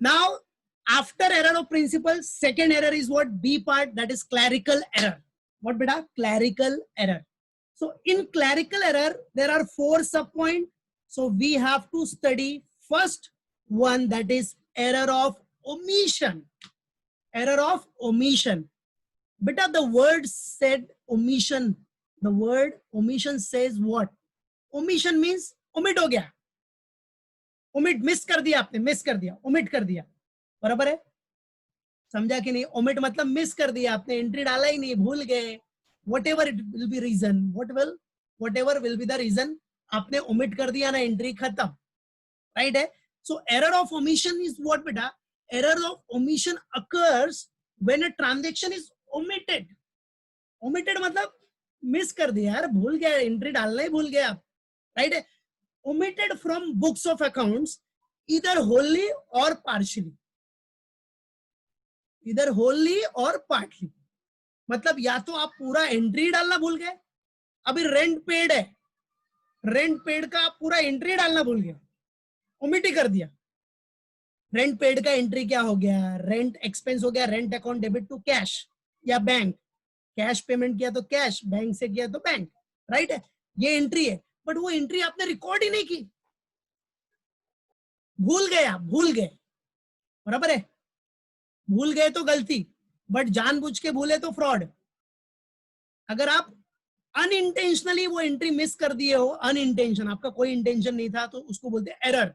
Now, after error of principle, second error is what? B part, that is clerical error. What beta? Clerical error. So in clerical error, there are 4 subpoints. So we have to study first one, that is error of omission. Error of omission. Beta, the word said omission. The word omission says what? Omission means omit हो गया. Omit miss कर दिया आपने, miss कर दिया, omit कर दिया. बराबर है? समझा कि नहीं? omit मतलब miss कर दिया आपने, एंट्री डाला ही नहीं, भूल गए. Whatever it will be reason, whatever will be the reason, आपने omit कर दिया ना, एंट्री खत्म. Right है? So error of omission is what beta? Error of omission occurs when a transaction is omitted. Omitted मतलब मिस कर दिया यार, भूल गया, एंट्री डालना ही भूल गया आप. राइट है? omitted from books of accounts either wholly or partially. Either wholly or partly. मतलब या तो आप पूरा एंट्री डालना भूल गए. अभी रेंट पेड है, रेंट पेड का आप पूरा एंट्री डालना भूल गए, ओमिट ही कर दिया. रेंट पेड का एंट्री क्या हो गया? रेंट एक्सपेंस हो गया, rent account debit to cash या बैंक. कैश पेमेंट किया तो कैश, बैंक से किया तो बैंक. राइट है? ये एंट्री है, बट वो एंट्री आपने रिकॉर्ड ही नहीं की, भूल गए आप, भूल गए. बराबर है? भूल गए तो गलती, बट जानबूझ के भूले तो फ्रॉड. अगर आप अनइंटेंशनली वो एंट्री मिस कर दिए हो, अनइंटेंशन, आपका कोई इंटेंशन नहीं था, तो उसको बोलते हैं एरर.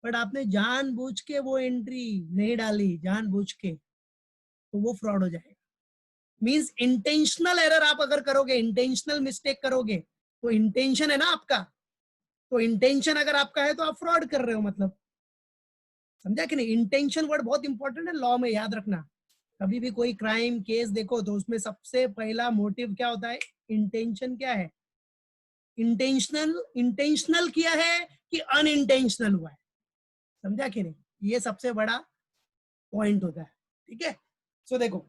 बट आपने जानबूझ के वो एंट्री नहीं डाली, जानबूझ के, तो वो फ्रॉड हो जाएगा. मींस इंटेंशनल एरर आप अगर करोगे, इंटेंशनल मिस्टेक करोगे, तो इंटेंशन है ना आपका, तो इंटेंशन अगर आपका है तो आप फ्रॉड कर रहे हो. मतलब समझा कि नहीं? इंटेंशन वर्ड बहुत इंपॉर्टेंट है लॉ में, याद रखना. कभी भी कोई क्राइम केस देखो तो उसमें सबसे पहला मोटिव क्या होता है? इंटेंशन क्या है? इंटेंशनल किया है कि अनइंटेंशनल हुआ है. समझा कि नहीं? ये सबसे बड़ा पॉइंट होता है. ठीक है? सो देखो,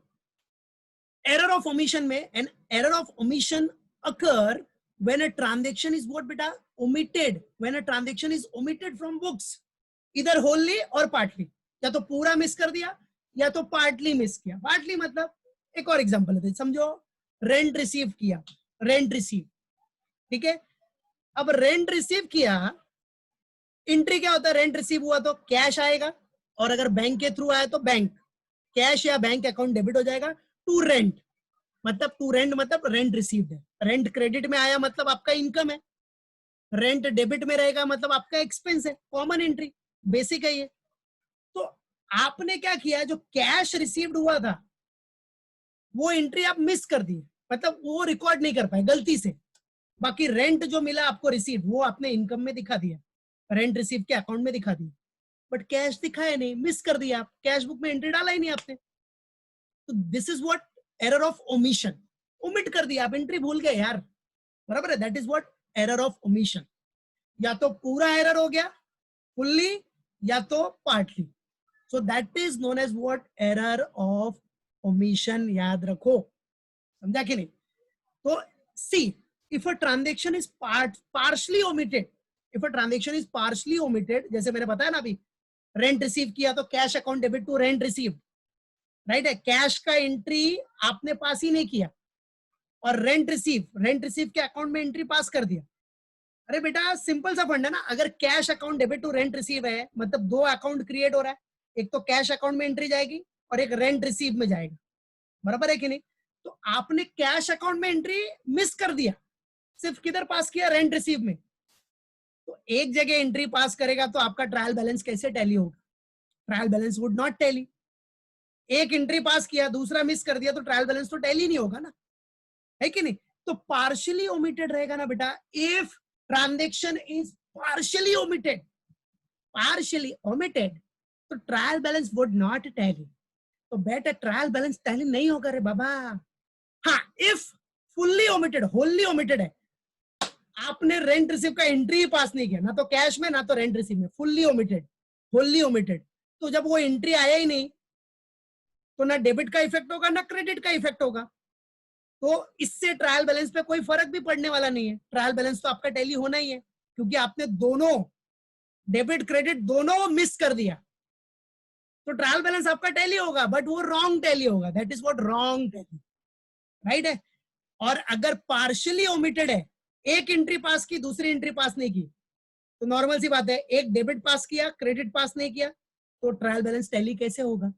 एरर ऑफ ओमिशन में, an error of omission occur when a transaction is what beta? Omitted. When a transaction is omitted from books, either wholly or partly. या तो पूरा मिस कर दिया या तो पार्टली मिस किया. पार्टली मतलब, एक और एग्जांपल है, समझो, रेंट रिसीव किया, रेंट रिसीव. ठीक है? अब रेंट रिसीव किया, एंट्री क्या होता है? रेंट रिसीव हुआ तो कैश आएगा, और अगर बैंक के थ्रू आया तो बैंक, कैश या बैंक अकाउंट डेबिट हो जाएगा टू रेंट. मतलब टू रेंट मतलब रेंट रिसीव्ड है. रेंट क्रेडिट में आया मतलब आपका इनकम है, रेंट डेबिट में रहेगा मतलब आपका एक्सपेंस है. कॉमन एंट्री, बेसिक है ये. तो आपने क्या किया? जो कैश रिसीव्ड हुआ था वो एंट्री आप मिस कर दी, मतलब वो रिकॉर्ड नहीं कर पाए गलती से. बाकी रेंट जो मिला आपको रिसीव, वो आपने इनकम में दिखा दिया, रेंट रिसीव के अकाउंट में दिखा दिया, बट कैश दिखाया नहीं, मिस कर दिया आप, कैश बुक में एंट्री डाला ही नहीं आपने. तो this is what error of omission. Omit कर दिया आप, एंट्री भूल गए यार. बराबर है? That is what error of omission. या तो पूरा एरर हो गया फुल्ली या तो partly. So that is known as what? Error of omission. याद रखो. समझा कि नहीं? तो see, if a transaction is partially omitted, if a transaction is partially omitted, जैसे मैंने बताया ना अभी, रेंट रिसीव किया तो cash account debit to rent receive. Right है? कैश का एंट्री आपने पास ही नहीं किया, और रेंट रिसीव के अकाउंट में एंट्री पास कर दिया. अरे बेटा, सिंपल सा फंड है ना. अगर cash account debit to rent receive है, मतलब दो अकाउंट क्रिएट हो रहा है, एक तो कैश अकाउंट में एंट्री जाएगी और एक रेंट रिसीव में जाएगा. बराबर है कि नहीं? तो आपने कैश अकाउंट में एंट्री मिस कर दिया, सिर्फ किधर पास किया? रेंट रिसीव में. तो एक जगह एंट्री पास करेगा तो आपका ट्रायल बैलेंस कैसे टैली होगा? Trial balance would not tally. एक एंट्री पास किया, दूसरा मिस कर दिया, तो ट्रायल बैलेंस तो टैली नहीं होगा ना, है कि नहीं? तो पार्शियली ओमिटेड रहेगा ना बेटा. If transaction is partially omitted, तो trial balance would not tally. तो बेटा ट्रायल बैलेंस टैली नहीं होगा रे बाबा. हाँ, if fully omitted, Holi omitted है, आपने रेंट रिसीव का एंट्री पास नहीं किया, ना तो कैश में ना तो रेंट रिसीव में, फुल्ली ओमिटेड, होली ओमिटेड, तो जब वो एंट्री आया ही नहीं, तो ना डेबिट का इफेक्ट होगा ना क्रेडिट का इफेक्ट होगा. तो इससे ट्रायल बैलेंस पे कोई फर्क भी पड़ने वाला नहीं है. ट्रायल बैलेंस तो आपका टैली होना ही है, क्योंकि आपने दोनों डेबिट क्रेडिट दोनों मिस कर दिया. तो ट्रायल बैलेंस आपका टैली होगा, बट वो रॉन्ग टैली होगा, that is what wrong tally, right है। और अगर पार्शियली ओमिटेड है, एक एंट्री पास की दूसरी एंट्री पास नहीं की, तो नॉर्मल सी बात है, एक डेबिट पास किया क्रेडिट पास नहीं किया, तो ट्रायल बैलेंस टैली कैसे होगा?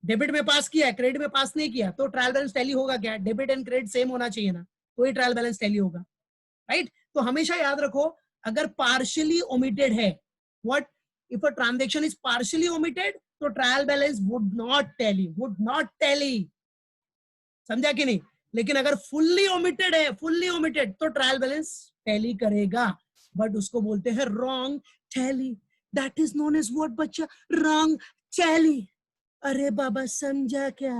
डेबिट में पास किया है क्रेडिट में पास नहीं किया, तो ट्रायल बैलेंस टैली होगा क्या? डेबिट एंड क्रेडिट सेम होना चाहिए ना, तो ही ट्रायल बैलेंस टैली होगा, राइट। तो हमेशा याद रखो, अगर पार्शियली ओमिटेड है, what if a transaction is partially omitted, तो trial balance would not tally, समझा कि नहीं? लेकिन अगर फुल्ली ओमिटेड है, फुल्ली ओमिटेड, तो ट्रायल बैलेंस टैली करेगा, बट उसको बोलते हैं wrong tally, that is known as what बच्चा? Wrong tally. अरे बाबा समझा क्या?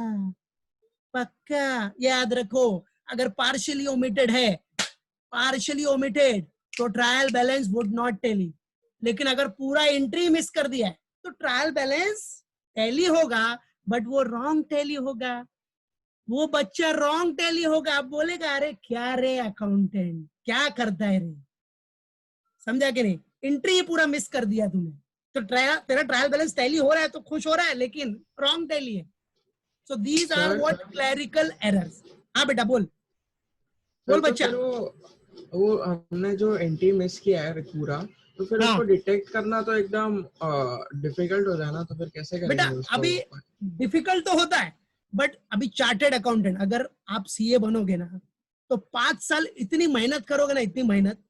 पक्का याद रखो, अगर पार्शियली ओमिटेड है, पार्शियली ओमिटेड, तो trial balance would not tally. लेकिन अगर पूरा एंट्री मिस कर दिया है, तो ट्रायल बैलेंस टैली होगा, बट वो रॉन्ग टैली होगा, वो बच्चा रॉन्ग टैली होगा। आप बोलेगा अरे क्या रे अकाउंटेंट क्या करता है रे, समझा कि नहीं? एंट्री पूरा मिस कर दिया तूने, तो तेरा ट्रायल बैलेंस टैली हो रहा है तो खुश हो रहा है, लेकिन रॉन्ग टैली है। So these are what clerical errors. हाँ बेटा बोल बोल तो बच्चा। फिर वो हमने जो एंट्री मिस किया है पूरा, तो फिर हाँ उसको डिटेक्ट करना तो एकदम डिफिकल्ट हो जाए ना, तो फिर कैसे बेटा, करेंगे उसको? अभी डिफिकल्ट तो होता है, बट अभी चार्टेड अकाउंटेंट अगर आप सीए बनोगे ना, तो 5 साल इतनी मेहनत करोगे ना, इतनी मेहनत,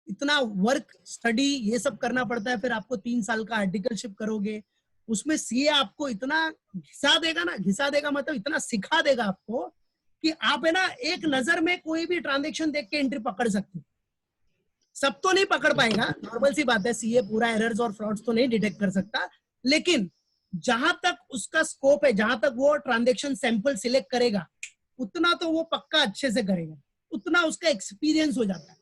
इतना वर्क स्टडी ये सब करना पड़ता है, फिर आपको 3 साल का आर्टिकलशिप करोगे, उसमें सीए आपको इतना घिसा देगा ना, घिसा देगा मतलब इतना सिखा देगा आपको कि आप है ना एक नजर में कोई भी ट्रांजेक्शन देख के एंट्री पकड़ सकते हो। सब तो नहीं पकड़ पाएगा, नॉर्मल सी बात है, सीए पूरा एरर्स और फ्रॉड्स तो नहीं डिटेक्ट कर सकता, लेकिन जहां तक उसका स्कोप है, जहां तक वो ट्रांजेक्शन सैंपल सिलेक्ट करेगा, उतना तो वो पक्का अच्छे से करेगा, उतना उसका एक्सपीरियंस हो जाता है,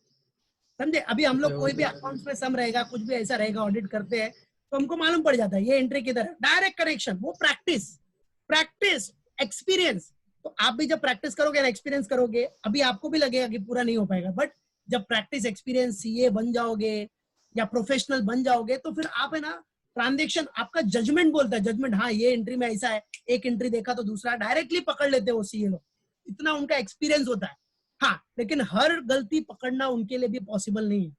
समझे? अभी हम लोग कोई भी अकाउंट्स में सम रहेगा, कुछ भी ऐसा रहेगा, ऑडिट करते हैं, तो हमको मालूम पड़ जाता है ये एंट्री किधर है, डायरेक्ट कनेक्शन, वो प्रैक्टिस प्रैक्टिस एक्सपीरियंस। तो आप भी जब प्रैक्टिस करोगे ना, एक्सपीरियंस करोगे, अभी आपको भी लगेगा कि पूरा नहीं हो पाएगा, बट जब प्रैक्टिस एक्सपीरियंस सीए बन जाओगे या प्रोफेशनल बन जाओगे, तो फिर आप है ना ट्रांजेक्शन, आपका जजमेंट बोलता है, जजमेंट, हाँ ये एंट्री में ऐसा है, एक एंट्री देखा तो दूसरा डायरेक्टली पकड़ लेते हो सीए लोग, इतना उनका एक्सपीरियंस होता है। हाँ, लेकिन हर गलती पकड़ना उनके लिए भी पॉसिबल नहीं है,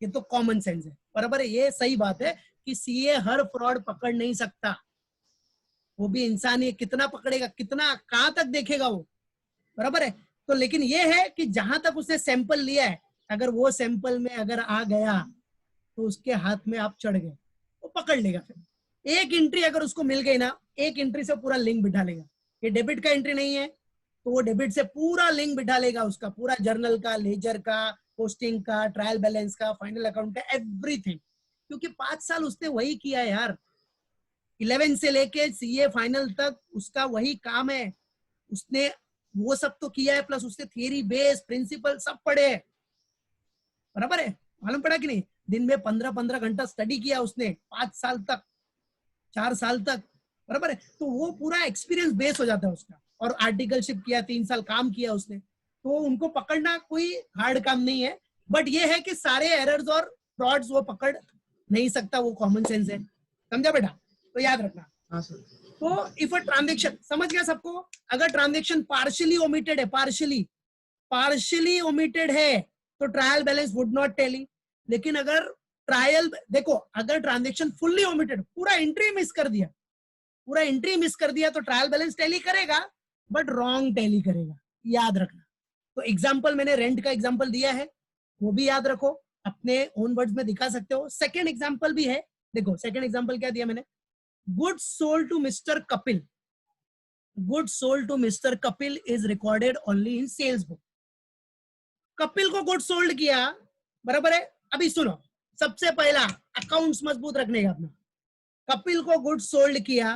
ये तो कॉमन सेंस है, बराबर है, ये सही बात है कि सीए हर फ्रॉड पकड़ नहीं सकता, वो भी इंसान ही, कितना पकड़ेगा, कितना कहां तक देखेगा वो, बराबर है। तो लेकिन ये है कि जहां तक उसने सैंपल लिया है, अगर वो सैंपल में अगर आ गया, तो उसके हाथ में आप चढ़ गए, वो पकड़ लेगा। फिर एक एंट्री अगर उसको मिल गई ना, एक एंट्री से पूरा लिंक बिठा लेगा, ये डेबिट का एंट्री नहीं है, तो वो डेबिट से पूरा लिंक बिठा लेगा, उसका पूरा जर्नल का, लेजर का, पोस्टिंग का, ट्रायल बैलेंस का, फाइनल अकाउंट का, एवरीथिंग, क्योंकि 5 साल उसने वही किया यार, 11 से लेके सीए फाइनल तक उसका वही काम है, उसने वो सब तो किया है, प्लस उसने थियरी बेस प्रिंसिपल सब पढ़े हैं, बराबर है, मालूम पड़ा कि नहीं? दिन में 15-15 घंटा स्टडी किया उसने 5 साल तक, 4 साल तक, बराबर है, तो वो पूरा एक्सपीरियंस बेस हो जाता है उसका, और आर्टिकलशिप किया, 3 साल काम किया उसने, तो उनको पकड़ना कोई हार्ड काम नहीं है, बट ये है कि सारे एरर्स और फ्रॉड्स वो पकड़ नहीं सकता, वो कॉमन सेंस है, समझा बेटा? तो याद रखना। हाँ सर। तो इफ अ ट्रांजेक्शन, समझ गया सबको? अगर ट्रांजेक्शन पार्शियली ओमिटेड है, पार्शियली ओमिटेड है, तो trial balance would not tally. लेकिन अगर ट्रायल, देखो अगर ट्रांजेक्शन फुल्ली ओमिटेड, पूरा एंट्री मिस कर दिया, पूरा एंट्री मिस कर दिया, तो ट्रायल बैलेंस टैली करेगा, बट रॉन्ग टैली करेगा, याद रखना। तो एग्जांपल मैंने रेंट का एग्जांपल दिया है, वो भी याद रखो, अपने ओन वर्ड्स में दिखा सकते हो। सेकंड एग्जांपल भी है, देखो सेकंड एग्जांपल क्या दिया मैंने, goods sold to mister Kapil, goods sold to mister Kapil is recorded only in sales book. Kapil को गुड्स सोल्ड किया, बराबर है। अभी सुनो, सबसे पहला अकाउंट्स मजबूत रखने का अपना, कपिल को गुड्स सोल्ड किया,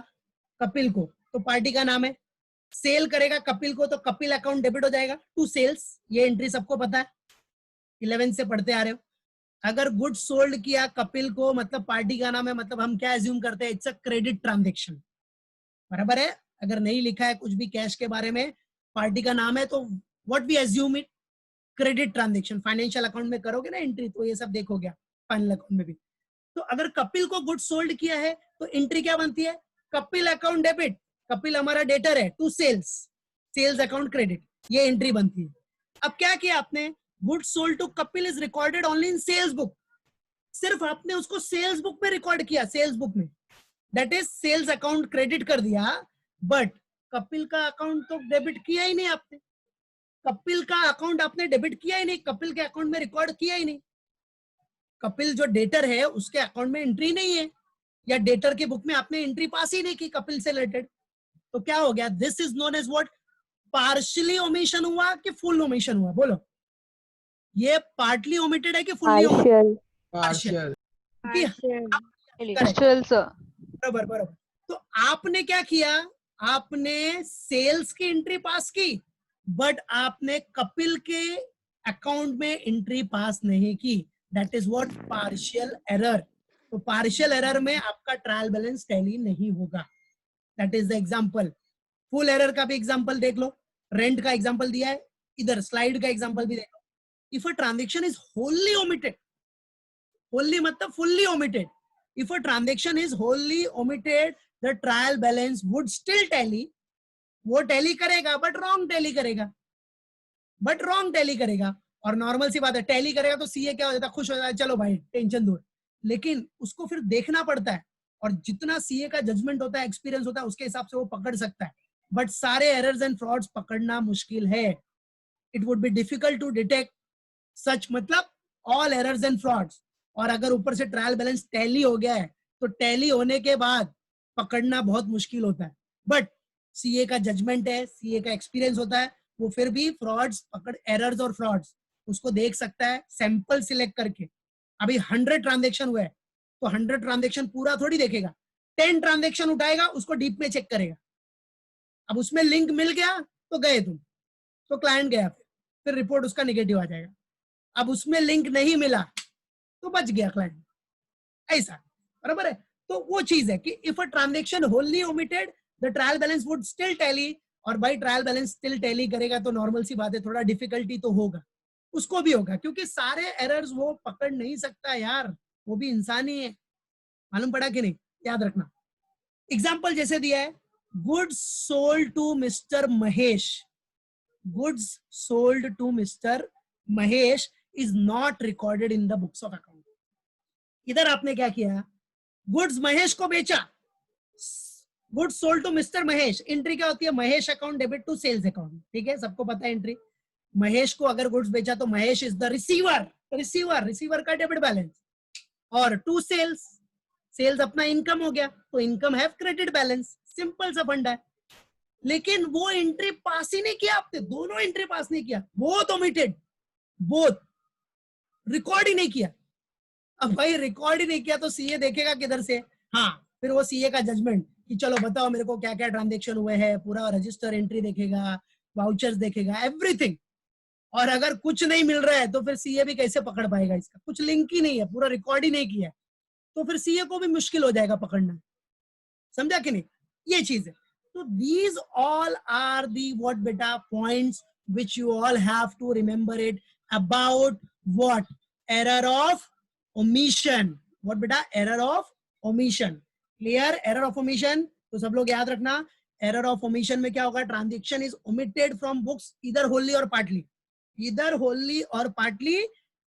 कपिल को, तो पार्टी का नाम है, सेल करेगा कपिल को, तो कपिल अकाउंट डेबिट हो जाएगा टू सेल्स, ये एंट्री सबको पता है, 11 से पढ़ते आ रहे हो। अगर गुड्स सोल्ड किया कपिल को, मतलब पार्टी का नाम है, मतलब हम क्या एज्यूम करते हैं, इट्स अ क्रेडिट ट्रांजेक्शन, बराबर है। अगर नहीं लिखा है कुछ भी कैश के बारे में, पार्टी का नाम है, तो what we assume it, credit transaction. Financial account में करोगे ना एंट्री, तो ये सब देखोगे फाइनल अकाउंट में भी। तो अगर कपिल को गुड्स सोल्ड किया है, तो एंट्री क्या बनती है, कपिल अकाउंट डेबिट, कपिल हमारा डेटर है, to sales, sales account credit, ये एंट्री बनती है। अब क्या किया आपने, goods sold to Kapil is recorded only in sales book, सिर्फ आपने उसको सेल्स बुक में रिकॉर्ड किया, सेल्स बुक में, that is sales account credit कर दिया, बट कपिल का अकाउंट तो डेबिट किया ही नहीं आपने, कपिल का अकाउंट आपने डेबिट किया ही नहीं, कपिल के अकाउंट में रिकॉर्ड किया ही नहीं, कपिल जो डेटर है उसके अकाउंट में एंट्री नहीं है, या डेटर के बुक में आपने एंट्री पास ही नहीं की कपिल से रिलेटेड, तो क्या हो गया, this is known as what, partially omission हुआ कि फुल ओमिशन हुआ, बोलो, ये पार्टली ओमिटेड है कि fully Partial. Partial. Partial, sir. बराबर बराबर। तो आपने क्या किया, आपने सेल्स की एंट्री पास की, बट आपने कपिल के अकाउंट में एंट्री पास नहीं की, that is what, partial error. तो पार्शियल एरर में आपका ट्रायल बैलेंस टैली नहीं होगा, that is the example. Full error का भी एग्जांपल देख लो, रेंट का एग्जांपल दिया है, इधर स्लाइड का एग्जांपल भी देख लो। If a transaction is wholly omitted, wholly मतलब fully omitted, if a transaction is wholly omitted, the trial balance would still tally, वो टैली करेगा बट रॉन्ग टैली करेगा, बट रॉन्ग टैली करेगा। और नॉर्मल सी बात है, टैली करेगा तो सीए क्या हो जाता है, खुश हो जाता है, चलो भाई टेंशन दूर, लेकिन उसको फिर देखना पड़ता है, और जितना सीए का जजमेंट होता है, एक्सपीरियंस होता है, उसके हिसाब से वो पकड़ सकता है, बट सारे एरर्स एंड फ्रॉड्स पकड़ना मुश्किल है, it would be difficult to detect such, मतलब ऑल एरर्स एंड फ्रॉड्स। और अगर ऊपर से ट्रायल बैलेंस टैली हो गया है, तो टैली होने के बाद पकड़ना बहुत मुश्किल होता है, बट सीए का जजमेंट है, सीए का एक्सपीरियंस होता है, वो फिर भी फ्रॉड्स पकड़, एरर्स और फ्रॉड्स उसको देख सकता है सैंपल सिलेक्ट करके। अभी 100 ट्रांजेक्शन हुए, तो 100 ट्रांजेक्शन पूरा थोड़ी देखेगा, 10 ट्रांजेक्शन उठाएगा, उसको डीप में चेक करेगा, अब उसमें लिंक मिल गया तो गए तुम, तो क्लाइंट गया, फिर रिपोर्ट उसका निगेटिव आ जाएगा, अब उसमें लिंक नहीं मिला तो बच गया क्लाइंट, ऐसा, बराबर है। तो वो चीज है कि if a transaction wholly omitted, the trial balance would still tally, और by trial balance still tally करेगा तो नॉर्मल सी बात है, थोड़ा डिफिकल्टी तो होगा, उसको भी होगा, क्योंकि सारे एरर्स वो पकड़ नहीं सकता यार, वो भी इंसान ही है, मालूम पड़ा कि नहीं, याद रखना। एग्जाम्पल जैसे दिया है, goods sold to mister Mahesh, goods sold to mister Mahesh is not recorded in the books of account। इधर आपने क्या किया, गुड्स महेश को बेचा, goods sold to mister Mahesh, entry क्या होती है, Mahesh account debit to sales account, ठीक है, सबको पता है एंट्री। महेश को अगर गुड्स बेचा तो Mahesh is the receiver, receiver का डेबिट बैलेंस, और टू सेल्स, सेल्स अपना इनकम हो गया, तो income have credit balance, simple सा फंडा है। लेकिन वो एंट्री पास ही नहीं किया आपने, दोनों एंट्री पास नहीं किया, बोथ ओमिटेड, बोथ रिकॉर्ड ही नहीं किया। अब भाई रिकॉर्ड ही नहीं किया तो सीए देखेगा किधर से, हाँ, फिर वो सीए का जजमेंट कि चलो बताओ मेरे को क्या क्या ट्रांजैक्शन हुए हैं, पूरा रजिस्टर एंट्री देखेगा, वाउचर्स देखेगा, एवरीथिंग। और अगर कुछ नहीं मिल रहा है तो फिर सीए भी कैसे पकड़ पाएगा, इसका कुछ लिंक ही नहीं है, पूरा रिकॉर्ड ही नहीं किया, तो फिर सीए को भी मुश्किल हो जाएगा पकड़ना, समझा कि नहीं, ये चीज है। तो these all are the what बेटा points which you all have to remember it about what, error of omission, what beta, error of omission, clear, error of omission। तो सब लोग याद रखना, error of omission में क्या होगा, transaction is omitted from books either wholly or partly, either wholly और partly,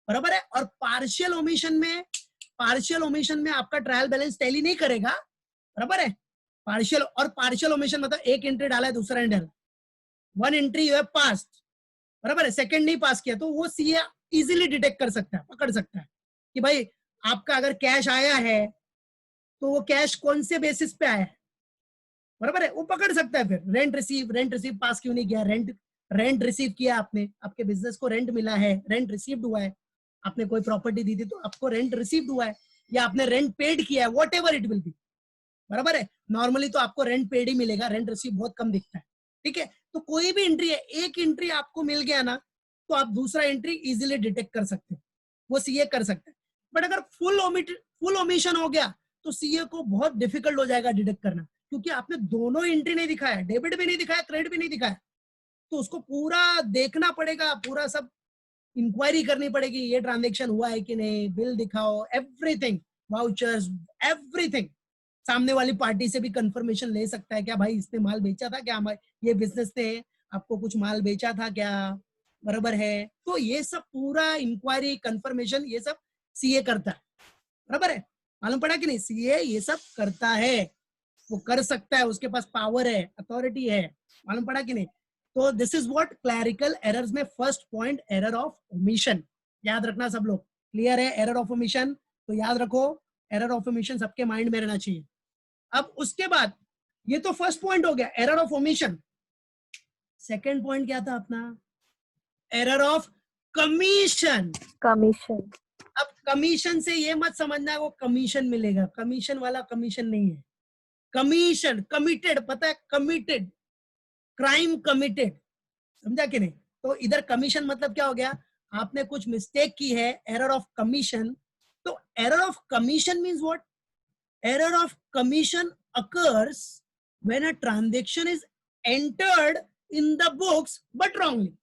बराबर है। और partial omission में, partial omission में आपका ट्रायल बैलेंस टैली नहीं करेगा, बराबर है। पार्शियल और पार्शियल ओमिशन मतलब एक एंट्री डाला है, दूसरा entry, one entry you have passed, बराबर है, सेकंड नहीं पास किया, तो वो सीए इजीली डिटेक्ट कर सकता है, पकड़ सकता है कि भाई आपका अगर कैश आया है तो वो कैश कौन से बेसिस पे आया है, बराबर है, वो पकड़ सकता है। फिर रेंट रिसीव पास क्यों नहीं किया, रेंट रिसीव किया आपने, आपके बिजनेस को रेंट मिला है, रेंट रिसीव्ड हुआ है, आपने कोई प्रॉपर्टी दी थी तो आपको रेंट रिसीव्ड हुआ है, या आपने रेंट पेड किया है, what ever it will be, बराबर है। नॉर्मली तो आपको रेंट पेड ही मिलेगा, रेंट रिसीव बहुत कम दिखता है, ठीक है। तो कोई भी एंट्री है, एक एंट्री आपको मिल गया ना, तो आप दूसरा एंट्री इजीली डिटेक्ट कर सकते हैं, वो सीए कर सकते हैं। बट अगर फुल ओमिशन हो गया तो सीए को बहुत डिफिकल्ट हो जाएगा डिटेक्ट करना, क्योंकि आपने दोनों एंट्री नहीं दिखाया, डेबिट भी नहीं दिखाया, क्रेडिट भी नहीं दिखाया, तो उसको पूरा देखना पड़ेगा, पूरा सब इंक्वायरी करनी पड़ेगी, ये ट्रांजेक्शन हुआ है कि नहीं, बिल दिखाओ, एवरीथिंग, वाउचर्स, एवरीथिंग, सामने वाली पार्टी से भी कंफर्मेशन ले सकता है, क्या भाई इसने माल बेचा था क्या, ये बिजनेस ने आपको कुछ माल बेचा था क्या, बराबर है। तो ये सब पूरा इंक्वायरी कंफर्मेशन ये सब सीए करता है, बराबर है, मालूम पड़ा कि नहीं, सीए ये सब करता है, वो कर सकता है, उसके पास पावर है, अथॉरिटी है, मालूम पड़ा कि नहीं। तो this is what clerical errors में first point error of omission, याद रखना सब लोग, क्लियर है। एरर ऑफ ओमिशन तो याद रखो, एरर ऑफ ओमिशन सबके माइंड में रहना चाहिए। अब उसके बाद ये तो फर्स्ट पॉइंट हो गया error of omission, second point क्या था अपना, एरर ऑफ कमीशन। कमीशन। अब कमीशन से ये मत समझना वो कमीशन मिलेगा, कमीशन वाला कमीशन नहीं है, कमीशन कमिटेड, पता है, कमिटेड, क्राइम कमिटेड, समझा कि नहीं। तो इधर कमीशन मतलब क्या हो गया, आपने कुछ मिस्टेक की है, एरर ऑफ कमीशन। तो error of commission means what, error of commission occurs when a transaction is entered in the books but wrongly.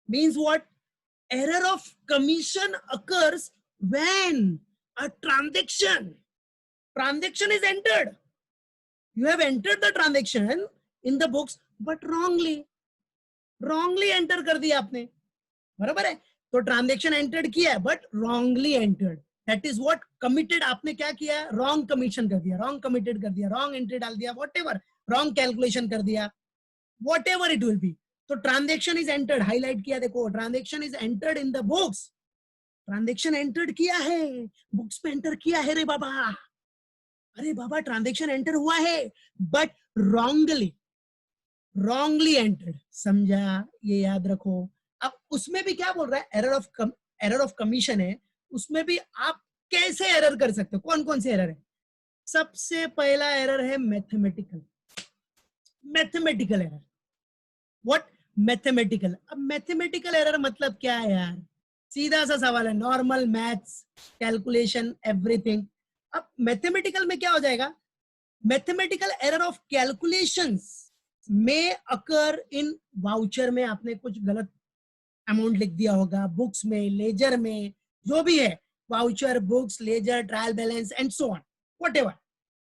Means what, error of commission occurs when a transaction is entered, you have entered the transaction in the books but wrongly enter कर दिया आपने, बराबर है। तो transaction entered किया है but wrongly entered, that is what committed, आपने क्या किया, रॉन्ग कमीशन कर दिया, रॉन्ग कमिटेड कर दिया, रॉन्ग एंट्री डाल दिया, व्हाटएवर, रॉन्ग कैलकुलेशन कर दिया, व्हाटएवर इट विल बी। तो ट्रांजेक्शन इज एंटर्ड, हाईलाइट किया, देखो transaction is entered in the books, transaction entered किया है, बुक्स में एंटर किया है रे बाबा, अरे बाबा ट्रांजेक्शन एंटर हुआ है बट रॉन्गली एंटर्ड, समझा, ये याद रखो। अब उसमें भी क्या बोल रहा है, एरर ऑफ कमीशन है, उसमें भी आप कैसे एरर कर सकते हो, कौन कौन से एरर है। सबसे पहला एरर है मैथमेटिकल एरर। What, mathematical. अब मैथमेटिकल एरर मतलब क्या है यार, सीधा सा सवाल है, नॉर्मल मैथ्स कैलकुलेशन एवरीथिंग। अब मैथमेटिकल में क्या हो जाएगा, मैथमेटिकल एरर ऑफ कैलकुलेशंस में अकर इन वाउचर में आपने कुछ गलत अमाउंट लिख दिया होगा, बुक्स में, लेजर में, जो भी है, voucher, books, ledger, trial balance and so on, whatever,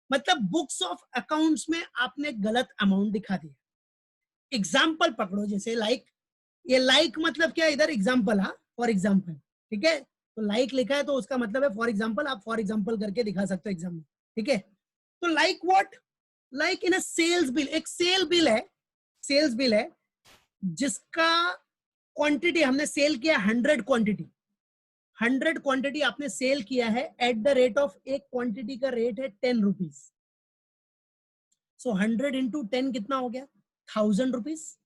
मतलब बुक्स ऑफ अकाउंट्स में आपने गलत अमाउंट दिखा दिया। एग्जाम्पल पकड़ो, जैसे लाइक, ये लाइक मतलब क्या, इधर एग्जाम्पल, हाँ, फॉर एग्जाम्पल, ठीक है। तो लाइक लिखा है तो उसका मतलब है फॉर एग्जाम्पल, आप फॉर एग्जाम्पल करके दिखा सकते हो एग्जाम में, ठीक है। तो like what, like in a sales bill, एक सेल्स बिल है जिसका क्वांटिटी हमने सेल किया 100 क्वांटिटी आपने सेल किया है एट द रेट ऑफ, एक क्वांटिटी का रेट है 10 रुपीज। सो 100 इंटू 10 कितना हो गया, 1000 रुपीज,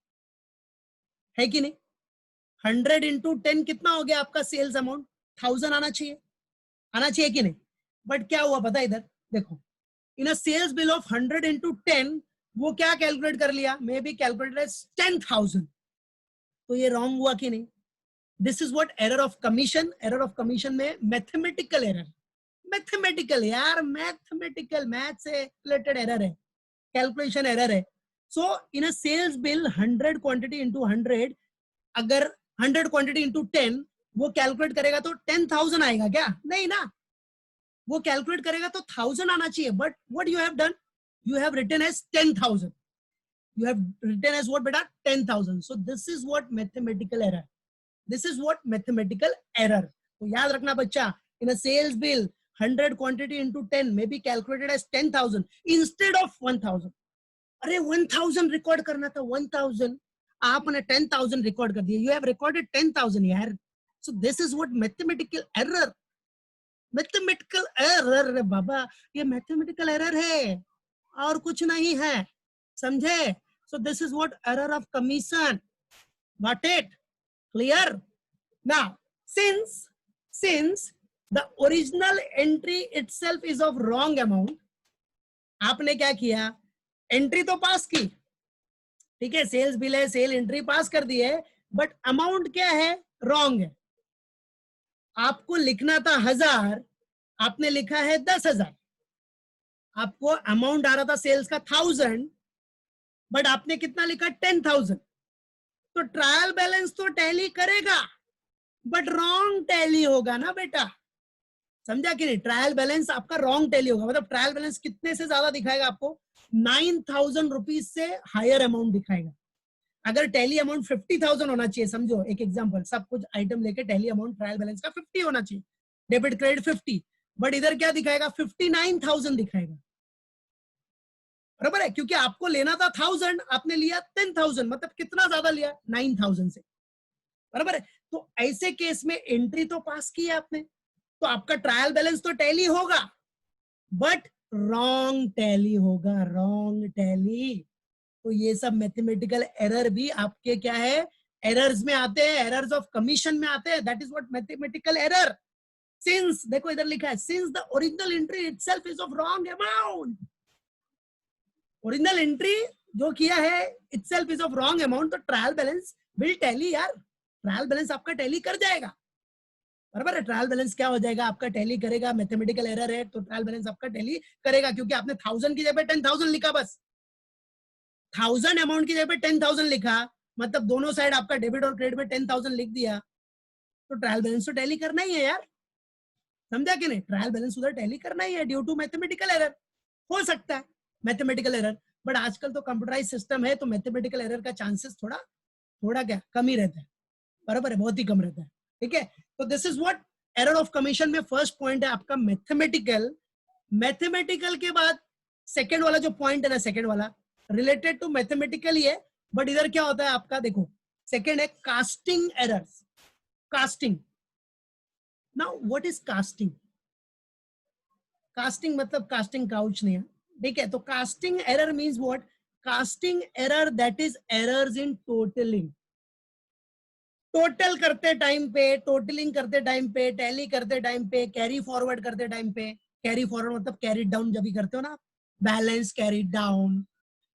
है कि नहीं। 100 इंटू 10 कितना हो गया आपका सेल्स अमाउंट, 1000 आना चाहिए कि नहीं। बट क्या हुआ पता है, इधर देखो, in a sales bill of 100 into 10 वो क्या कैलकुलेट कर लिया, मे बी कैलकुलेटेड एज 10,000, तो ये रॉन्ग हुआ कि नहीं। This is what error of commission. Error of commission में मैथमेटिकल एरर, मैथमेटिकल यार, मैथमेटिकल, मैथ से रिलेटेड एरर है, कैलकुलेशन एरर है। So in a sales bill 100 quantity into 100, अगर 100 क्वांटिटी इंटू 10 वो कैलकुलेट करेगा तो 10,000 आएगा क्या, नहीं ना, वो कैलकुलेट करेगा तो 1000 आना चाहिए। But what you have done, you have written as 10,000, you have written as what beta, 10,000. So this is what mathematical error, this is what mathematical error. तो याद रखना बच्चा, in a sales bill 100 quantity into 10 may be calculated as 10,000 instead of 1,000. अरे 1000 record करना था, 1000 आपने 10,000 record कर दिया, you have recorded 10,000 यार। So this is what mathematical error, mathematical error रे बाबा, ये मैथमेटिकल एरर है और कुछ नहीं है, समझे। So this is what error of commission, got it, clear. Now since the original entry itself is of wrong amount, आपने क्या किया, एंट्री तो पास की, ठीक है, सेल्स बिल है, सेल एंट्री पास कर दी है, बट अमाउंट क्या है, रॉन्ग है। आपको लिखना था 1000, आपने लिखा है 10,000, आपको अमाउंट आ रहा था सेल्स का 1000, बट आपने कितना लिखा, 10,000। तो ट्रायल बैलेंस तो टैली करेगा बट रॉन्ग टैली होगा ना बेटा, समझा कि नहीं? ट्रायल बैलेंस आपका रॉन्ग टैली होगा, मतलब ट्रायल बैलेंस कितने से ज्यादा दिखाएगा आपको? 9,000 रुपीज से हायर अमाउंट दिखाएगा। अगर टैली अमाउंट 50,000 होना चाहिए, समझो एक एग्जांपल, सब कुछ आइटम लेके टैली अमाउंट ट्रायल बैलेंस का 50 होना चाहिए, डेबिट क्रेडिट 50, बट इधर क्या दिखाएगा? 59,000 दिखाएगा। बराबर है, क्योंकि आपको लेना था 1000, आपने लिया 10,000, मतलब कितना ज्यादा लिया? 9,000 से। बराबर है, तो ऐसे केस में एंट्री तो पास की है आपने, तो आपका ट्रायल बैलेंस तो टैली होगा, बट रॉन्ग टैली होगा, रॉन्ग टैली। तो ये सब मैथमेटिकल एरर भी आपके क्या है? एरर्स में आते हैं, एरर्स ऑफ कमीशन में आते हैं। That is what mathematical error. Since, देखो इधर लिखा है, since the original entry itself is of wrong amount. Original entry जो किया है itself is of wrong amount, तो ट्रायल बैलेंस विल टैली यार, ट्रायल बैलेंस आपका टैली कर जाएगा। बराबर है, ट्रायल बैलेंस क्या हो जाएगा आपका? टैली करेगा। मैथमेटिकल एरर है तो ट्रायल बैलेंस आपका टैली करेगा, क्योंकि आपने 1000 की जगह 10,000 लिखा, बस 1000 अमाउंट की जगह 10,000 लिखा, मतलब दोनों साइड आपका डेबिट और क्रेडिट में 10,000 लिख दिया, तो ट्रायल बैलेंस तो टैली करना ही है यार। समझा कि नहीं? ट्रायल बैलेंस उधर टैली करना ही है, ड्यू टू मैथमेटिकल एरर। हो सकता है मैथमेटिकल एरर, बट आजकल तो कंप्यूटराइज सिस्टम है, तो मैथमेटिकल एरर का चांसेस थोड़ा थोड़ा क्या कम ही रहता है। बराबर है, बहुत ही कम रहता है। ठीक है, तो this is what error of commission में फर्स्ट पॉइंट है आपका मैथमेटिकल। मैथमेटिकल के बाद सेकेंड वाला जो पॉइंट है ना, सेकेंड वाला रिलेटेड टू मैथमेटिकल ही है, बट इधर क्या होता है आपका? देखो सेकेंड है casting errors. Casting, now what is casting? Casting मतलब कास्टिंग काउच नहीं है, ठीक है? तो casting error means what? Casting error that is errors in totalling. Total करते टाइम पे, टोटलिंग करते टाइम पे, टैली करते टाइम पे, कैरी फॉरवर्ड करते टाइम पे, कैरी फॉरवर्ड मतलब कैरी डाउन जब भी करते हो ना, बैलेंस कैरी डाउन,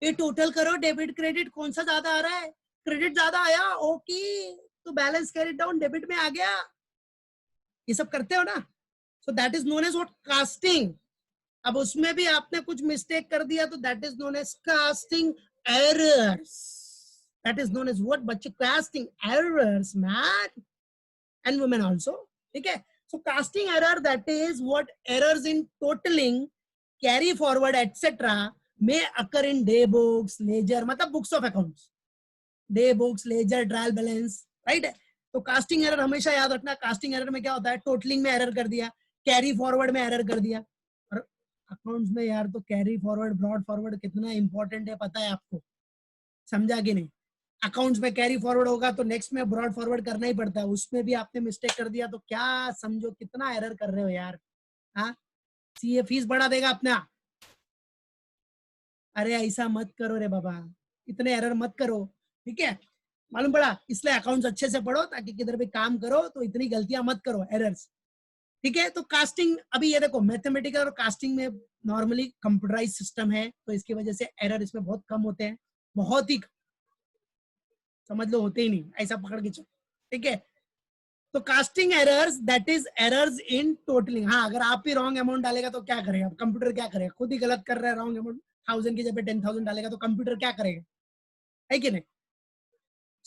ये टोटल करो, डेबिट क्रेडिट कौन सा ज्यादा आ रहा है? क्रेडिट ज्यादा आया, ओके, तो बैलेंस कैरी डाउन डेबिट में आ गया, ये सब करते हो ना, so that is known as what? Casting. अब उसमें भी आपने कुछ मिस्टेक कर दिया तो that is known as casting errors. That is known as what बच्चे? Casting errors, man and women also. ठीक है, so casting error that is what? Errors in totalling, carry forward etcetera may occur in day books, ledger, मतलब books of accounts, day books, ledger, trial balance, right है? तो casting error हमेशा याद रखना। Casting error में क्या होता है? टोटलिंग में एरर कर दिया, कैरी फॉरवर्ड में एरर कर दिया। और अकाउंट्स में यार तो कैरी फॉरवर्ड, ब्रॉड फॉरवर्ड कितना इंपॉर्टेंट है पता है आपको? समझा कि नहीं? अकाउंट्स में कैरी फॉरवर्ड होगा तो नेक्स्ट में ब्रॉड फॉरवर्ड करना ही पड़ता है, उसमें भी आपने मिस्टेक कर दिया तो क्या समझो कितना एरर कर रहे हो यार। हाँ, सीए फीस बढ़ा देगा अपना। अरे ऐसा मत करो रे बाबा, इतने एरर मत करो, ठीक है? मालूम पड़ा, इसलिए अकाउंट्स अच्छे से पढ़ो ताकि किधर भी काम करो तो इतनी गलतियां मत करो, एरर्स। ठीक है, तो कास्टिंग, अभी ये देखो मैथमेटिकल और कास्टिंग में नॉर्मली कंप्यूटराइज सिस्टम है, तो इसकी वजह से एरर इसमें बहुत कम होते हैं, बहुत ही समझ लो होते ही नहीं, ऐसा पकड़ के चलो। ठीक है, तो casting errors that is errors in totalling. हाँ, अगर आप ही रॉन्ग अमाउंट डालेगा तो क्या करेगा कंप्यूटर? क्या करेगा? खुद ही गलत कर रहा है, रॉन्ग अमाउंट 1000 की जगह 10,000 डालेगा तो कंप्यूटर क्या करेगा? है कि नहीं?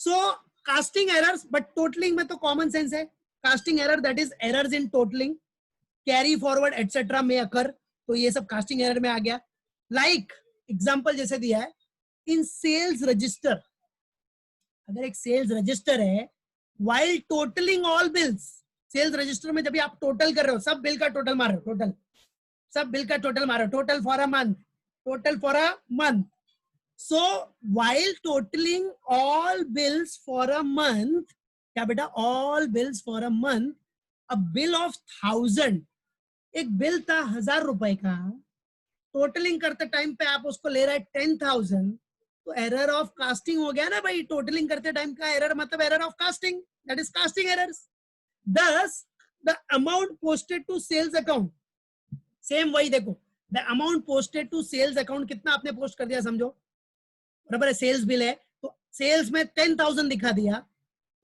सो कास्टिंग एरर्स, बट टोटलिंग में तो कॉमन सेंस है। Casting error that is errors in totalling, carry forward etcetera में अकर, तो ये सब कास्टिंग एरर में आ गया। लाइक एग्जांपल जैसे दिया है, इन सेल्स रजिस्टर, अगर एक सेल्स रजिस्टर है, while totaling all bills, sales register में जब भी आप टोटल कर रहे हो, सब बिल का टोटल मार रहे हो, टोटल सब बिल का टोटल मारो, total for a month, total for a month. So while totaling all bills for a month, क्या बेटा? all bills for a month, a bill of 1000, एक बिल था 1000 रुपए का, टोटलिंग करते टाइम पे आप उसको ले रहा है 10,000, तो एरर ऑफ कास्टिंग हो गया ना भाई। टोटलिंग करते टाइम का एरर मतलब error of casting, that is casting errors. Thus the amount posted to sales account, same वही देखो, the amount posted to sales account, कितना आपने पोस्ट कर दिया समझो, बराबर है? सेल्स बिल है तो सेल्स में 10,000 दिखा दिया,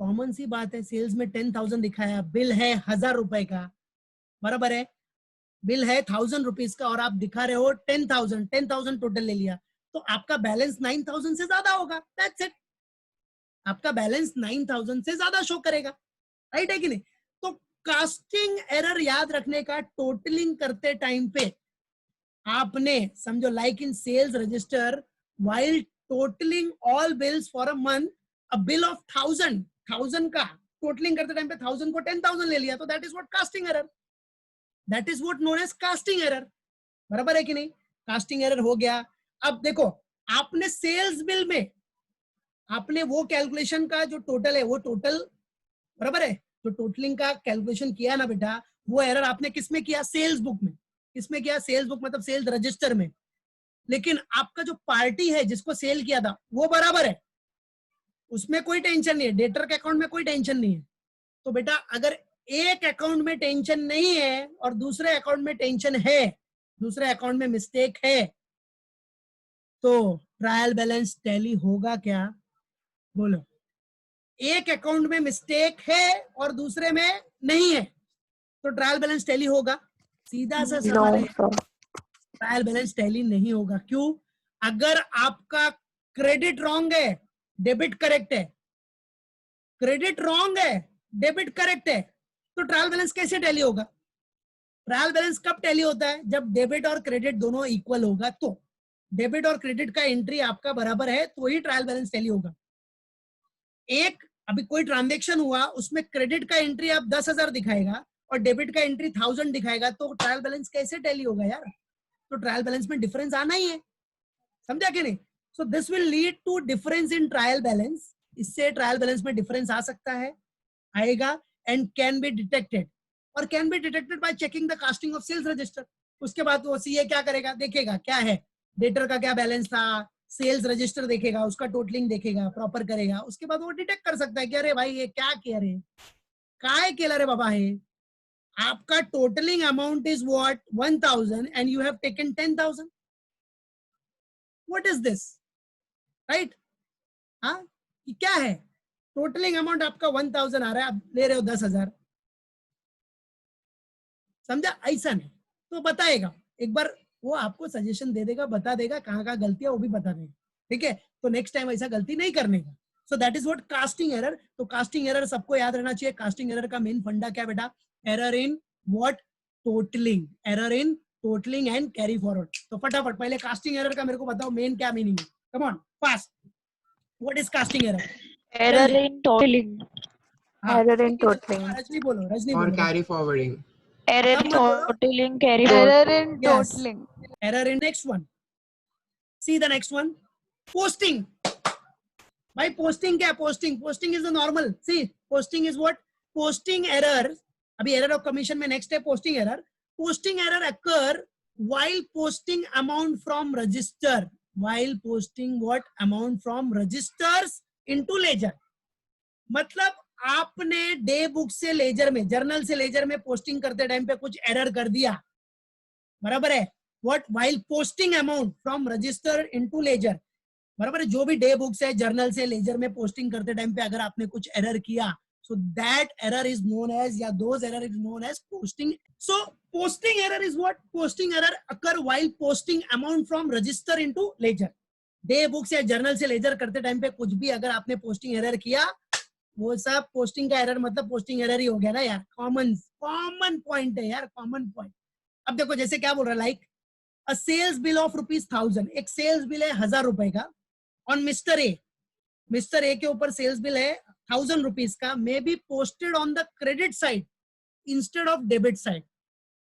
कॉमन सी बात है, सेल्स में 10,000 दिखाया, बिल है 1000 रुपए का, बराबर है? बिल है 1000 रुपीज का और आप दिखा रहे हो 10,000, 10,000 टोटल ले लिया, तो आपका बैलेंस 9,000 से ज्यादा होगा, दैट्स इट। आपका बैलेंस 9,000 से ज्यादा शो करेगा, राइट है कि नहीं? तो कास्टिंग एरर याद रखने का, टोटलिंग करते टाइम पे आपने समझो like in sales register while totaling all bills for a month, a bill of 1000 का टोटलिंग करते टाइम पे 1000 को 10,000 ले लिया, तो that is what casting error, that is what known as casting error. बराबर है कि नहीं? कास्टिंग एरर हो गया। अब देखो आपने सेल्स बिल में आपने वो कैलकुलेशन का जो टोटल है वो टोटल, बराबर है, जो टोटलिंग का कैलकुलेशन किया ना बेटा, वो एरर आपने किसमें किया? सेल्स बुक में। किसमें किया? सेल्स बुक मतलब सेल्स रजिस्टर में। लेकिन आपका जो पार्टी है जिसको सेल किया था वो बराबर है, उसमें कोई टेंशन नहीं है, डेटर के अकाउंट में कोई टेंशन नहीं है। तो बेटा अगर एक अकाउंट में टेंशन नहीं है और दूसरे अकाउंट में टेंशन है, दूसरे अकाउंट में मिस्टेक है, तो ट्रायल बैलेंस टैली होगा क्या? बोलो। एक अकाउंट में मिस्टेक है और दूसरे में नहीं है, तो ट्रायल बैलेंस टैली होगा? सीधा सा सवाल है, ट्रायल बैलेंस टैली नहीं होगा। क्यों? अगर आपका क्रेडिट रॉन्ग है, डेबिट करेक्ट है, क्रेडिट रॉन्ग है, डेबिट करेक्ट है, तो ट्रायल बैलेंस कैसे टैली होगा? ट्रायल बैलेंस कब टैली होता है? जब डेबिट और क्रेडिट दोनों इक्वल होगा। तो डेबिट और क्रेडिट का एंट्री आपका बराबर है तो ही ट्रायल बैलेंस टैली होगा। एक अभी कोई ट्रांजेक्शन हुआ, उसमें क्रेडिट का एंट्री आप 10,000 दिखाएगा और डेबिट का एंट्री 1000 दिखाएगा, तो ट्रायल बैलेंस कैसे टैली होगा यार? तो ट्रायल बैलेंस में डिफरेंस आना ही है, समझा कि नहीं? So this will lead to difference in trial balance. इससे ट्रायल बैलेंस में डिफरेंस आ सकता है, आएगा, एंड कैन बी डिटेक्टेड, और can be detected by checking the casting of sales register. उसके बाद वो सीए क्या करेगा? देखेगा क्या है, डेटर का क्या बैलेंस था, सेल्स रजिस्टर देखेगा, उसका टोटलिंग देखेगा, प्रॉपर करेगा, उसके बाद वो डिटेक्ट कर सकता है कि अरे भाई ये क्या किया रे, काय केला रे बाबा है, आपका totalling amount is what 1000 and you have taken 10,000, what is this, right? हाँ, ये क्या है? टोटलिंग अमाउंट आपका 1000 आ रहा है, आप ले रहे हो 10,000, समझा? ऐसा नहीं, तो बताएगा एक बार, वो आपको सजेशन दे देगा, बता देगा कहाँ कहाँ गलती है, वो भी बता देगा, ठीक है? तो नेक्स्ट टाइम ऐसा गलती नहीं करने का। सो that is what casting error. तो कास्टिंग एरर सबको याद रहना चाहिए। कास्टिंग एरर का मेन फंडा क्या बेटा? Error in what? Totalling, error in totalling and carry forward. तो फटाफट पहले कास्टिंग एरर का मेरे को बताओ मेन क्या मीनिंग है, come on fast, what is casting error? Error in totaling. हाँ, Error in जल्दी जल्दी, totaling. रजनी बोलो, रजनी और बोलो। Carry forwarding. Error सब in मत बोलो। totaling, carry Error forward. in Yes. totaling. Error in next one. See the next one. Posting. By posting क्या? Posting. Posting is the normal. See, posting is what? Posting error. अभी error of commission में next है posting error. Posting error occur while posting amount from register. While posting what? Amount from registers into ledger. मतलब आपने day book से ledger में, journal से ledger में posting करते टाइम पे कुछ एरर कर दिया, बराबर है? What? While posting amount from register into ledger, बराबर है? जो भी डे बुक से, जर्नल से लेजर में पोस्टिंग करते टाइम पे अगर आपने कुछ एरर किया, so that error is known as, या those error is known as posting. So posting error is what? Posting error occur while posting amount from register into ledger. Day book से, journal से ledger करते time पे कुछ भी अगर आपने posting error किया, वो सब पोस्टिंग का एरर, मतलब पोस्टिंग एरर ही हो गया ना यार। कॉमन पॉइंट है यार, कॉमन पॉइंट। अब देखो जैसे क्या बोल रहा है, like a sales bill of ₹1000, एक सेल्स बिल है 1000 रुपए का on mister A. Mister A के ऊपर सेल्स बिल है 1000 रुपीज का, may be posted on the credit side instead of debit side.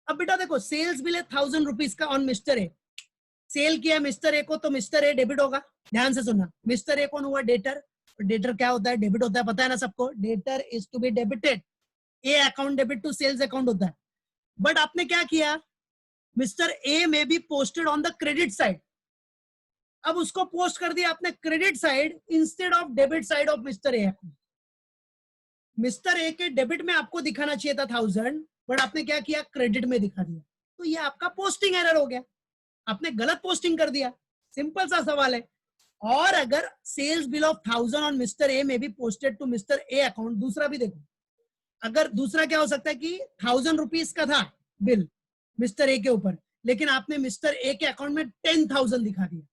अब बेटा देखो सेल्स बिल है 1000 रुपीज का ऑन मिस्टर ए, सेल किया मिस्टर ए को, तो मिस्टर ए डेबिट होगा। ध्यान से सुनना, मिस्टर ए कौन हुआ? डेटर। डेटर क्या होता है? डेबिट होता है, पता है ना सबको? Debtor is to be debited, A account debit to sales account होता है। बट आपने क्या किया? मिस्टर ए में B posted on the credit side, अब उसको पोस्ट कर दिया आपने credit side instead of debit side of mister A account. Mister A के डेबिट में आपको दिखाना चाहिए था 1000, बट आपने क्या किया? क्रेडिट में दिखा दिया, तो ये आपका पोस्टिंग एरर हो गया, आपने गलत पोस्टिंग कर दिया। सिंपल सा सवाल है। और अगर sales bill of 1000 on mister A में B posted to Mister A account, दूसरा भी देखो, अगर दूसरा क्या हो सकता है कि 1000 रुपीज का था बिल मिस्टर ए के ऊपर, लेकिन आपने मिस्टर ए के अकाउंट में 10,000 दिखा दिया,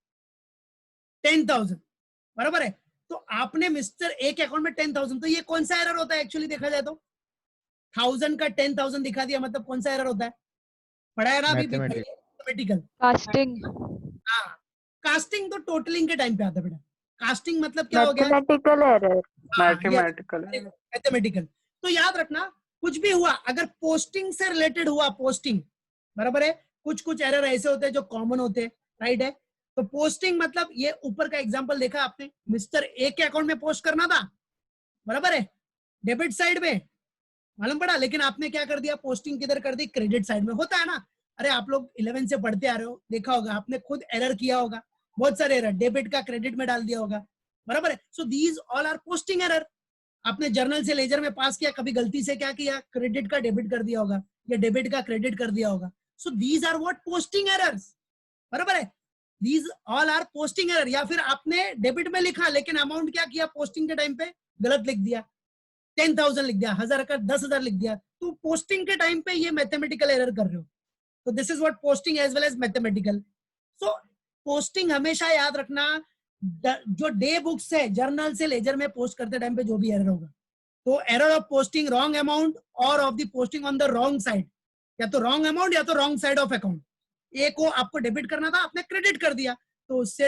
10,000, बराबर है? तो आपने मिस्टर ए के अकाउंट में 10,000, तो ये कौन सा एरर होता है एक्चुअली देखा जाए तो? 1000 का 10,000 दिखा दिया, मतलब कौन सा एरर होता है? पढ़ा है ना अभी? Mathematical. मैथमेटिकल। Casting. हाँ, कास्टिंग तो टोटलिंग के टाइम पे आता है बेटा। कास्टिंग मतलब क्या हो गया? Mathematical error. Mathematical mathematical. तो याद रखना, कुछ भी हुआ अगर पोस्टिंग से रिलेटेड हुआ, पोस्टिंग, बराबर है, कुछ कुछ एरर ऐसे होते हैं जो कॉमन होते हैं, राइट है। तो पोस्टिंग मतलब ये ऊपर का एग्जांपल देखा आपने, मिस्टर ए के अकाउंट में पोस्ट करना था, बराबर है, डेबिट साइड में, मालूम पड़ा, लेकिन आपने क्या कर दिया, पोस्टिंग किधर कर दी, क्रेडिट साइड में। होता है ना, अरे आप लोग 11 से पढ़ते आ रहे हो, देखा होगा आपने, खुद एरर किया होगा, बहुत सारे एरर, डेबिट का क्रेडिट में डाल दिया होगा, बराबर है। So these all are posting error. आपने जर्नल से लेजर में पास किया, कभी गलती से क्या किया, क्रेडिट का डेबिट कर दिया होगा या डेबिट का क्रेडिट कर दिया होगा। So these are what, posting errors, बराबर है। These all are posting error. या फिर आपने डेबिट में लिखा लेकिन अमाउंट क्या किया, पोस्टिंग के टाइम पे गलत लिख दिया, 10,000 लिख दिया, 1000 का 10,000 लिख दिया, तो पोस्टिंग के टाइम पे ये मैथमेटिकल एरर कर रहे हो। तो this is what posting as well as mathematical. So posting हमेशा याद रखना, जो डे बुक से, जर्नल से लेजर में पोस्ट करते टाइम पे जो भी एरर होगा, तो error of posting wrong amount और of the posting on the wrong side, या तो रॉन्ग अमाउंट या तो रॉन्ग साइड ऑफ अकाउंट। एक को आपको डेबिट करना था, आपने क्रेडिट कर दिया, तो उससे